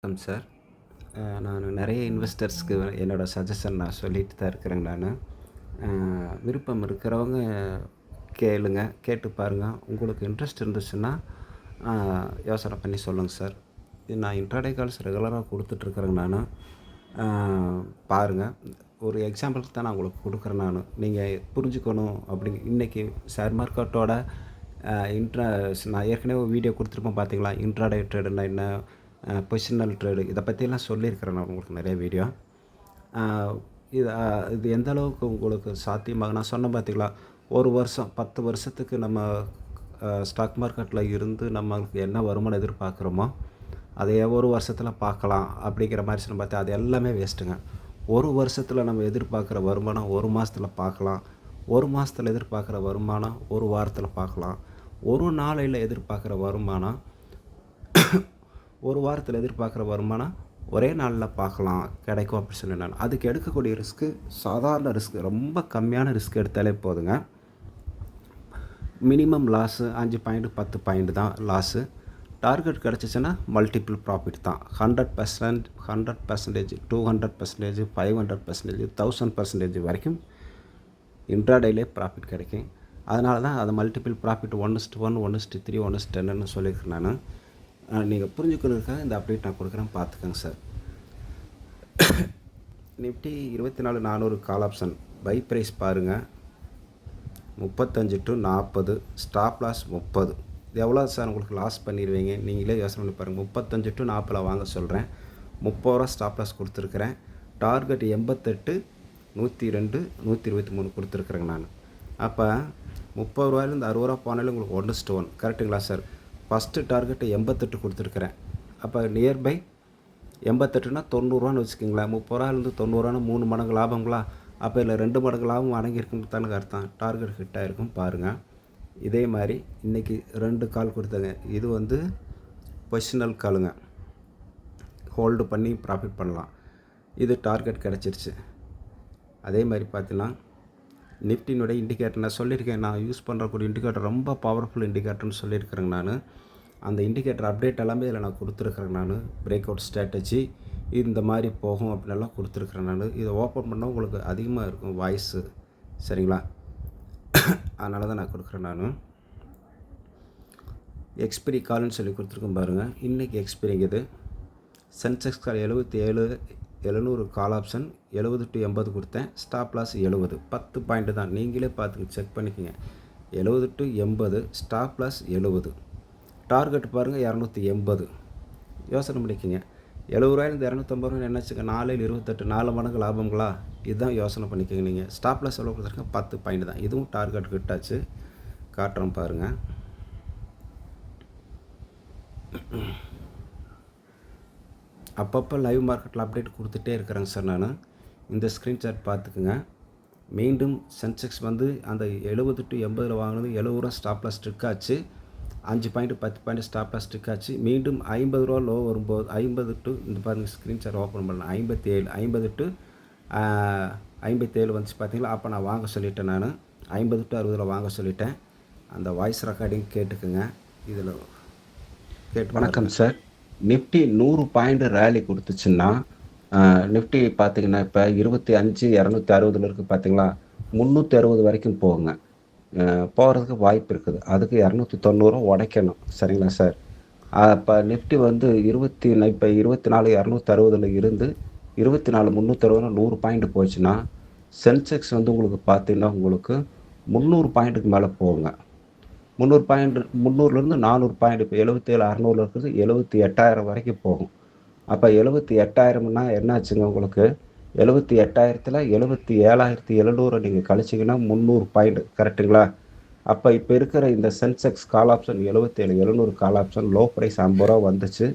வணக்கம் சார். நான் நிறைய இன்வெஸ்டர்ஸ்க்கு என்னோடய சஜஷன் நான் சொல்லிட்டு தான் இருக்கிறேங்க நானு. அ விருப்பம் இருக்கிறவங்க கேளுங்க. கேட்டு பாருங்க. உங்களுக்கு இன்ட்ரெஸ்ட் இருந்துச்சுன்னா, அ யோசனை பண்ணி சொல்லுங்க சார். இது நான் இன்ட்ராடே கால்ஸ் ரெகுலரா குடுத்துட்ருக்கிறேங்க நானு. அ பாருங்க. ஒரு எக்ஸாம்பிளுக்கு தான் நான் உங்களுக்கு குடுக்குறேன் நானு. நீங்க புரிஞ்சுக்கணும் இன்னைக்கு ஷேர் மார்க்கெட்டோட அ இன்ட்ரா நான் ஏற்கனவே ஒரு வீடியோ குடுத்துருப்பேன் பார்த்தீங்களா? இன்ட்ராடே ட்ரேடுன்னா என்ன? பொசிஷனல் ட்ரேடு இத பத்தியெல்லாம் சொல்லியிருக்கிறேன் நான் உங்களுக்கு நிறைய வீடியோ. அ இது எந்த அளவுக்கு உங்களுக்கு சாத்தியமாகும் நான் சொன்னேன் பார்த்தீங்களா? 1 வருஷம் 10 வருஷத்துக்கு நம்ம ஸ்டாக் மார்க்கெட்ல இருந்து நம்மளுக்கு என்ன வருமானம் எதிர்பார்க்குறோமோ, அதையே 1 வருஷத்துல பார்க்கலாம் அப்படிங்கிற மாரி சொன்னேன் பார்த்தா, அது எல்லாமே வேஸ்ட்டுங்க. 1 வருஷத்துல நம்ம எதிர்பார்க்குற வருமானம் 1 மாசத்துல பார்க்கலாம். 1 மாசத்துல எதிர்பார்க்குற வருமானம் 1 வாரத்துல பார்க்கலாம். 1 நாளையில எதிர்பார்க்குற வருமானம் 1 வாரத்துல எதிர்பார்க்குற வருமானம் ஒரே நாள்ல பார்க்கலாம், கிடைக்கும் அப்படி சொன்னேன் நானு. அதுக்கு எடுக்கக்கூடிய ரிஸ்க்கு சாதாரண ரிஸ்க். ரொம்ப கம்மியான ரிஸ்க் எடுத்தாலே போதுங்க. மினிமம் லாஸு 5 பாயிண்ட் 10 பாயிண்ட் தான் லாஸு. டார்கெட் கிடச்சிச்சுன்னா மல்டிபிள் ப்ராஃபிட் தான். 100%, 100%, 200%, 500%, 1000% வரைக்கும் இன்ட்ராடேலே ப்ராஃபிட் கிடைக்கும். அதனால தான் அது மல்டிபிள் ப்ராஃபிட் 1:1, 1:3, 1:10ன்னு சொல்லியிருக்கேன் நானு. நீங்கள் புரிஞ்சுக்கிறதுக்காக இந்த அப்டேட் நான் கொடுக்குறேன், பார்த்துக்கங்க sir. Nifty 24,400 call option buy price பாருங்கள், 35 to 40, ஸ்டாப் லாஸ் 30. இது எவ்வளோ சார் உங்களுக்கு லாஸ் பண்ணிடுவீங்க? நீங்களே யோசனை பண்ணி பாருங்கள். 35 to 40 வாங்க சொல்கிறேன். 30 ரூபா ஸ்டாப் லாஸ் கொடுத்துருக்குறேன். டார்கெட் 88, 102, 123 கொடுத்துருக்குறேங்க நான். அப்போ 30 ரூபாயிலேருந்து 60 ரூபா போனாலும் உங்களுக்கு 1:1 கரெக்டுங்களா சார்? ஃபஸ்ட்டு டார்கெட்டு 88 கொடுத்துருக்குறேன். அப்போ நியர்பை 88னா 90 ரூபான்னு வச்சுக்கோங்களேன். 30 ரூபாயிலேருந்து 90 ரூபான்னு 3 மடங்கு லாபங்களா? அப்போ இதில் 2 மடங்கு லாபம் அடங்கியிருக்குன்னு தானே அர்த்தம். டார்கெட் ஹிட் ஆகிருக்கும் பாருங்கள். இதே மாதிரி இன்றைக்கி 2 கால் கொடுத்தங்க. இது வந்து பொசிஷனல் காலுங்க, ஹோல்டு பண்ணி ப்ராஃபிட் பண்ணலாம். இது டார்கெட் கிடச்சிருச்சு. அதே மாதிரி பார்த்தீங்கன்னா நிஃப்டினுடைய இண்டிகேட்டர் நான் சொல்லியிருக்கேன். நான் யூஸ் பண்ணுறக்கூடிய இண்டிகேட்டர் ரொம்ப பவர்ஃபுல் இண்டிகேட்டர்னு சொல்லியிருக்கிறேங்க நான். அந்த இண்டிகேட்டர் அப்டேட் எல்லாமே இதில் நான் கொடுத்துருக்குறேன் நான். பிரேக் அவுட் ஸ்ட்ராட்டஜி இந்த மாதிரி போகும் அப்படின்னெல்லாம் கொடுத்துருக்குறேன் நான். இதை ஓப்பன் பண்ணால் உங்களுக்கு அதிகமாக இருக்கும் வாய்ஸு, சரிங்களா? அதனால தான் நான் கொடுக்குறேன் நான். எக்ஸ்பிரி கால்னு சொல்லி கொடுத்துருக்கேன் பாருங்கள். இன்றைக்கி எக்ஸ்பிரிங்க இது. Sensex call 77,700 call option 70 to 80 கொடுத்தேன். ஸ்டாப் லாஸ் 70, 10 பாயிண்ட் தான். நீங்களே பார்த்துங்க, செக் பண்ணிக்கோங்க. 70 to 80, ஸ்டாப் லாஸ் 70. டார்கெட் பாருங்கள் 280. யோசனை பண்ணிக்கோங்க. 70 ரூபாயிலேருந்து 250 ரூபாய் என்னாச்சுங்க? 4 28, 4 மடங்கு லாபங்களா? இதுதான் யோசனை பண்ணிக்கோங்க. நீங்கள் ஸ்டாப் லாஸ் எவ்வளோ கொடுத்துருக்கேன்? 10 பாயிண்ட் தான். இதுவும் டார்கெட் கிட்டாச்சு. காட்டுறோம் பாருங்கள். அப்பப்போ லைவ் மார்க்கெட்டில் அப்டேட் கொடுத்துட்டே இருக்கிறேங்க சார் நான். இந்த ஸ்க்ரீன்ஷாட் பார்த்துக்குங்க. மீண்டும் சென்செக்ஸ் வந்து அந்த 70 to 80 வாங்கினது 70 ரூபா ஸ்டாப் லாஸ் ஸ்ட்ரிக்காச்சு. 5 பாயிண்ட் 10 பாயிண்ட் ஸ்டாப் லாஸ் ஸ்ட்ரிக்காச்சு. மீண்டும் 50 ரூபா லோ வரும்போது 50 to இந்த பாருங்கள் ஸ்க்ரீன்ஷாட் ஓப்பன் பண்ணேன். 57, 50 to 57 வந்துச்சு பார்த்தீங்களா? அப்போ நான் வாங்க சொல்லிட்டேன் நான். 50 to 60 வாங்க சொல்லிட்டேன். அந்த வாய்ஸ் ரெக்கார்டிங் கேட்டுக்குங்க. இதில் கேட்டு. வணக்கம் சார். நிஃப்டி 100 பாயிண்ட் ரேலி கொடுத்துச்சுன்னா, நிஃப்டி பார்த்தீங்கன்னா இப்போ 25,260 இருக்குது பார்த்தீங்களா? 360 வரைக்கும் போகுங்க. போகிறதுக்கு வாய்ப்பு இருக்குது. அதுக்கு 290 உடைக்கணும், சரிங்களா சார்? அப்போ நிஃப்டி வந்து இப்போ 24,260 இருந்து 24,360 100 பாயிண்ட் போச்சுன்னா, சென்செக்ஸ் வந்து உங்களுக்கு பார்த்தீங்கன்னா உங்களுக்கு 300 பாயிண்ட்டுக்கு மேலே போகுங்க. 300 பாயிண்ட் 300லேருந்து 400 பாயிண்ட். இப்போ 77,600 இருக்குது, 78,000 வரைக்கும் போகும். அப்போ 78,000னா என்னாச்சுங்க உங்களுக்கு? 78,000ல் 77,700 நீங்கள் கழிச்சிங்கன்னா 300 பாயிண்ட், கரெக்டுங்களா? அப்போ இப்போ இருக்கிற இந்த Sensex call option 77,700 call option low price 50 ரூபா வந்துச்சு.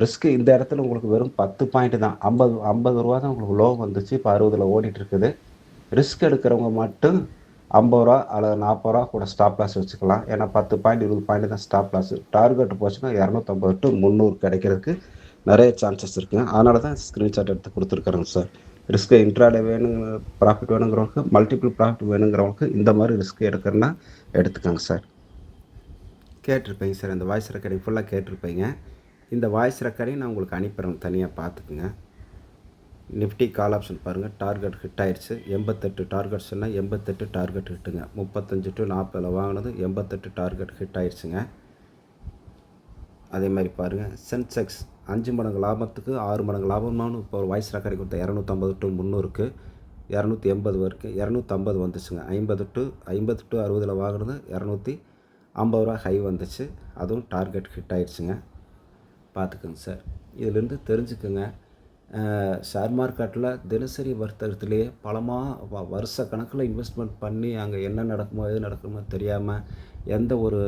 ரிஸ்க்கு இந்த இடத்துல உங்களுக்கு வெறும் 10 பாயிண்ட் தான். 50 ரூபா தான் உங்களுக்கு லோ வந்துச்சு. இப்போ 60ல் ஓடிட்டு இருக்குது. ரிஸ்க் எடுக்கிறவங்க மட்டும் 50 ரூபா அல்லது 40 ரூபா கூட ஸ்டாப் லாஸ் வச்சுக்கலாம். ஏன்னா 10 பாயிண்ட் 20 பாயிண்ட் தான் ஸ்டாப் லாஸ். டார்கெட் போச்சுன்னா 250 to 300 கிடைக்கிறதுக்கு நிறைய சான்சஸ் இருக்குங்க. அதனால தான் ஸ்க்ரீன்ஷாட் எடுத்து கொடுத்துருக்குறேங்க சார். ரிஸ்க்கு இன்ட்ராடே வேணுங்கிற ப்ராஃபிட் வேணுங்கிறவங்களுக்கு, மல்டிபிள் ப்ராஃபிட் வேணுங்கிறவங்களுக்கு இந்த மாதிரி ரிஸ்க் எடுக்கிறேன்னா எடுத்துக்கோங்க சார். கேட்டிருப்பீங்க சார், இந்த வாய்ஸ் ரெக்கார்டிங் ஃபுல்லாக கேட்டிருப்பீங்க. இந்த வாய்ஸ் ரெக்கார்டையும் நான் உங்களுக்கு அனுப்பிடுறேன், தனியாக பார்த்துக்குங்க. நிஃப்டி கால் ஆப்ஷன் பாருங்கள், டார்கெட் ஹிட் ஆயிடுச்சு. 88 டார்கெட் சொன்னால் 88 டார்கெட் ஹிட்டுங்க. 35 to 40 வாங்கினது 88 டார்கெட் ஹிட் ஆயிடுச்சுங்க. அதே மாதிரி பாருங்கள், சென்செக்ஸ் 5 மடங்கு லாபத்துக்கு 6 மடங்கு லாபம்னு இப்போ ஒரு வாய்ஸ் ரெக்கார்டு கொடுத்த 250 to 300க்கு 280 வரைக்கும் 250 வந்துச்சுங்க. 50 to 60 வாங்கினது 250 ரூபா ஹை வந்துச்சு. அதுவும் டார்கெட் ஹிட் ஆயிடுச்சுங்க. பார்த்துக்குங்க சார். இதிலேருந்து தெரிஞ்சுக்குங்க, ஷேர் மார்க்கெட்டில் தினசரி வர்த்தகத்திலேயே வருஷ கணக்கில் இன்வெஸ்ட்மெண்ட் பண்ணி அங்கே என்ன நடக்குமோ எது நடக்குமோ தெரியாமல், எந்த ஒரு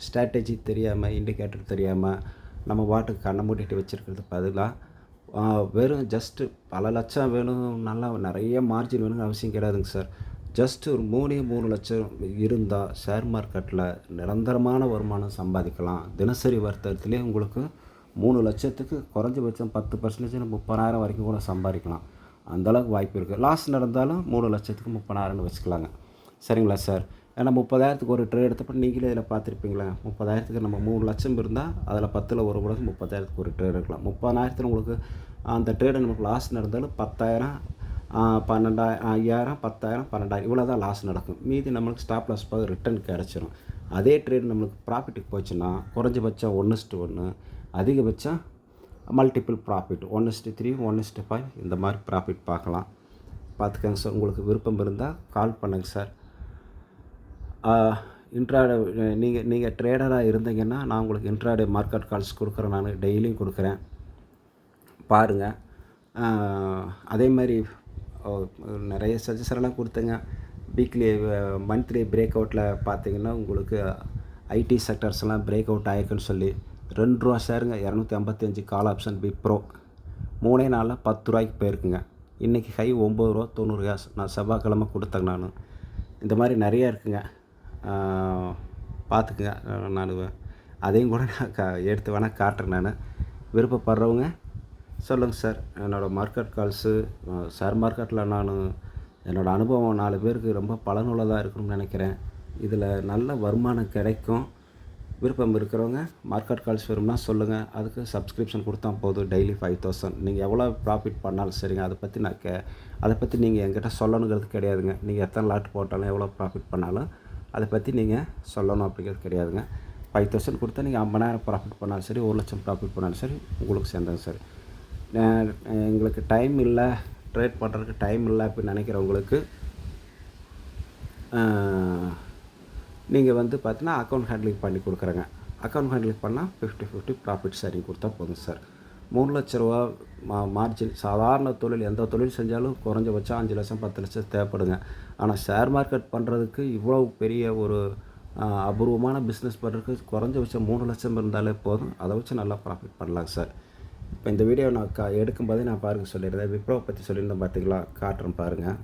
ஸ்ட்ராட்டஜி தெரியாமல், இண்டிகேட்டர் தெரியாமல் நம்ம பாட்டுக்கு கண்ணை மூடிட்டு வச்சுருக்கிறது பதிலாக வெறும் ஜஸ்ட்டு பல லட்சம் வேணும், நல்லா நிறைய மார்ஜின் வேணும்னு அவசியம் கிடையாதுங்க சார். ஜஸ்ட்டு ஒரு 3 லட்சம் இருந்தால் ஷேர் மார்க்கெட்டில் நிரந்தரமான வருமானம் சம்பாதிக்கலாம். தினசரி வர்த்தகத்திலே உங்களுக்கு 3 லட்சத்துக்கு குறைஞ்சபட்சம் 10% 30,000 வரைக்கும் கூட சம்பாதிக்கலாம். அந்தளவுக்கு வாய்ப்பு இருக்குது. லாஸ் நடந்தாலும் 3 லட்சத்துக்கு 30,000ன்னு வச்சுக்கலாங்க. சரிங்களா சார்? ஏன்னா 30,000க்கு ஒரு ட்ரேட் எடுத்தப்போ நீங்களே இதில் பார்த்துருப்பீங்களா, 30,000க்கு நம்ம 3 லட்சம் இருந்தால் அதில் 10ல் ஒரு கூட 30,000க்கு ஒரு ட்ரேட் எடுக்கலாம். 30,000த்தில் உங்களுக்கு அந்த ட்ரேடு நமக்கு லாஸ் நடந்தாலும் 10,000 12,000 5,000 10,000 12,000 இவ்வளோ தான் லாஸ் நடக்கும். மீதி நம்மளுக்கு ஸ்டாப் லாஸ் போக ரிட்டர்ன் கிடச்சிரும். அதே ட்ரேட் நம்மளுக்கு ப்ராஃபிட்டுக்கு போச்சுன்னா குறைஞ்சபட்சம் 1:1, அதிகபட்சம் மல்டிபிள் ப்ராஃபிட் 1:3 1:5 இந்த மாதிரி ப்ராஃபிட் பார்க்கலாம். பார்த்துக்கங்க சார். உங்களுக்கு விருப்பம் இருந்தால் கால் பண்ணுங்கள் சார். இன்ட்ராடே நீங்கள் ட்ரேடராக இருந்தீங்கன்னா நான் உங்களுக்கு இன்ட்ராடே மார்க்கெட் கால்ஸ் கொடுக்குறேன். நான் டெய்லியும் கொடுக்குறேன், பாருங்கள். அதே மாதிரி நிறைய சஜஷன்லாம் கொடுத்தேங்க. வீக்லி மந்த்லி பிரேக் அவுட்டில் பார்த்தீங்கன்னா உங்களுக்கு ஐடி செக்டர்ஸ்லாம் பிரேக் அவுட் ஆகிருக்குன்னு சொல்லி 2 ரூபா ஷேருங்க. 255 கால் ஆப்ஷன் விப்ரோ 3 நாளில் 10 ரூபாய்க்கு போயிருக்குங்க. இன்றைக்கி ஹை 9 ரூபா 90 காசு. நான் செவ்வாய்க்கிழமை கொடுத்தேங்க. நான் இந்த மாதிரி நிறையா இருக்குங்க, பார்த்துக்குங்க. நான் அதையும் கூட நான் எடுத்து வேணால் காட்டுறேன். நான் விருப்பப்படுறவங்க சொல்லுங்கள் சார். என்னோடய மார்க்கெட் கால்ஸு ஷேர் மார்க்கெட்டில் நான் என்னோடய அனுபவம் 4 பேருக்கு ரொம்ப பலனுள்ளதாக இருக்கணும்னு நினைக்கிறேன். இதில் நல்ல வருமானம் கிடைக்கும். விருப்பம் இருக்கிறவங்க மார்க்கெட் கால்ஸ் வரும்னா சொல்லுங்கள். அதுக்கு சப்ஸ்கிரிப்ஷன் கொடுத்தா போதும். டெய்லி 5,000 நீங்கள் எவ்வளோ ப்ராஃபிட் பண்ணாலும் சரிங்க. அதை பற்றி நீங்கள் என்கிட்ட சொல்லணுங்கிறது கிடையாதுங்க. நீங்கள் எத்தனை லாட் போட்டாலும் எவ்வளோ ப்ராஃபிட் பண்ணாலும் அதை பற்றி நீங்கள் சொல்லணும் அப்படிங்கிறது கிடையாதுங்க. 5,000 கொடுத்தா நீங்கள் 50,000 ப்ராஃபிட் பண்ணாலும் சரி, 1 லட்சம் ப்ராஃபிட் பண்ணாலும் சரி, உங்களுக்கு சேர்ந்தாங்க சார். எங்களுக்கு டைம் இல்லை, ட்ரேட் பண்ணுறதுக்கு டைம் இல்லை அப்படின்னு நினைக்கிறவங்களுக்கு நீங்கள் பார்த்தீங்கன்னா அக்கௌண்ட் ஹேண்ட்லிங் பண்ணி கொடுக்குறேங்க. அக்கௌண்ட் ஹேண்ட்லிங் பண்ணால் 50-50 ப்ராஃபிட் ஷேரிங் கொடுத்தா போதும் சார். 3 லட்ச ரூபா மார்ஜின். சாதாரண தொழில், எந்த தொழில் செஞ்சாலும் குறைஞ்சபட்சம் 5 லட்சம் 10 லட்சம் தேவைப்படுங்க. ஆனால் ஷேர் மார்க்கெட் பண்ணுறதுக்கு இவ்வளோ பெரிய ஒரு அபூர்வமான பிஸ்னஸ் பண்ணுறதுக்கு குறைஞ்சபட்சம் 3 லட்சம் இருந்தாலே போதும். அதை வச்சு நல்லா ப்ராஃபிட் பண்ணலாங்க சார். இப்போ இந்த வீடியோ நான் எடுக்கும்போதே நான் பாருங்கள் சொல்லியிருந்தேன். விப்ரோவை பற்றி சொல்லியிருந்தேன், பார்த்தீங்களா? காட்டுறேன் பாருங்கள்.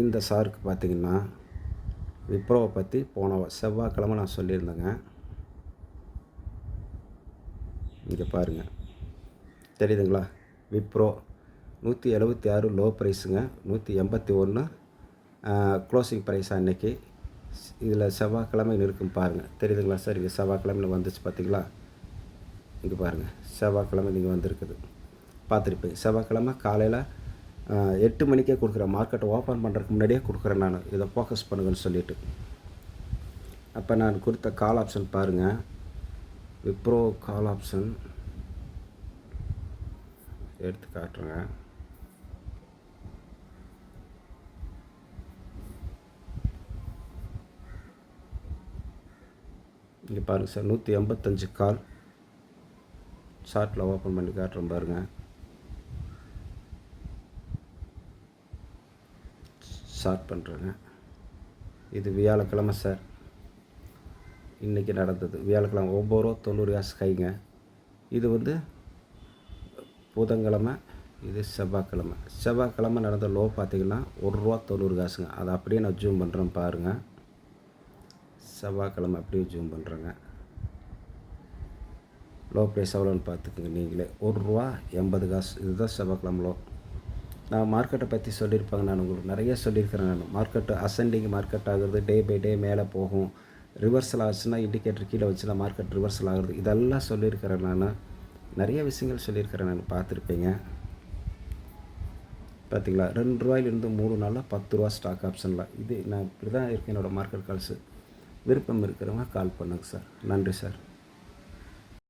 இந்த சாருக்கு பார்த்திங்கன்னா விப்ரோவை பற்றி போன செவ்வாய்க்கிழமை நான் சொல்லியிருந்தேங்க. இங்கே பாருங்கள், தெரியுதுங்களா? விப்ரோ 176 லோ ப்ரைஸுங்க, 181 க்ளோசிங் ப்ரைஸ் அன்னைக்கு. இதில் செவ்வாய்க்கிழமை இருக்கும் பாருங்கள், தெரியுதுங்களா சார்? இது செவ்வாய்க்கிழமையில் வந்துச்சு பார்த்தீங்களா? இங்கே பாருங்கள், செவ்வாய்க்கிழமை நீங்கள் வந்திருக்குது பார்த்துருப்பீங்க. செவ்வாய்க்கிழமை காலையில் 8 மணிக்கே கொடுக்குறேன். மார்க்கெட்டை ஓப்பன் பண்ணுறதுக்கு முன்னாடியே கொடுக்குறேன். நான் இதை ஃபோக்கஸ் பண்ணுங்கன்னு சொல்லிவிட்டு. அப்போ நான் கொடுத்த கால் ஆப்ஷன் பாருங்கள், விப்ரோ கால் ஆப்ஷன் எடுத்து காட்டுறேங்க. இங்கே பாருங்கள் சார், 185 கால் சார்ட்டில் ஓப்பன் பண்ணி காட்டுறேன் பாருங்கள். ஸ்டார்ட் பண்ணுறேங்க. இது வியாழக்கிழமை சார், இன்றைக்கி நடந்தது. வியாழக்கிழமை 9 ரூபா 90 காசு கைங்க. இது புதன்கிழமை, இது செவ்வாய்க்கிழமை. செவ்வாய்க்கிழமை நடந்த லோ பார்த்திங்கன்னா 1 ரூபா 90 காசுங்க. அதை அப்படியே நான் ஜூம் பண்ணுறேன் பாருங்கள். செவ்வாய்க்கிழமை அப்படியே ஜூம் பண்ணுறேங்க. லோ ப்ரைஸ் எவ்வளோன்னு பார்த்துக்குங்க நீங்களே, 1 ரூபா 80 காசு. இதுதான் செவ்வாய்க்கிழமை லோ. நான் மார்க்கெட்டை பற்றி சொல்லியிருப்பாங்க, நான் உங்களுக்கு நிறைய சொல்லியிருக்கிறேன். நான் மார்க்கெட்டு அசெண்டிங் மார்க்கெட் ஆகுறது, டே பை டே மேலே போகும். ரிவர்சல் ஆச்சுன்னா இண்டிகேட்டர் கீழே வச்சுன்னா மார்க்கெட் ரிவர்சல் ஆகுறது, இதெல்லாம் சொல்லியிருக்கிறேன் நான். நிறைய விஷயங்கள் சொல்லியிருக்கிறேன், நான் பார்த்துருப்பீங்க. பார்த்தீங்களா, ₹2 3 நாளில் ₹10 ஸ்டாக் ஆப்ஷனில். இது நான் இப்படி தான் இருக்கேன் என்னோடய மார்க்கெட் கால்ஸு. விருப்பம் இருக்கிறவங்க கால் பண்ணுங்கள் சார். நன்றி சார்.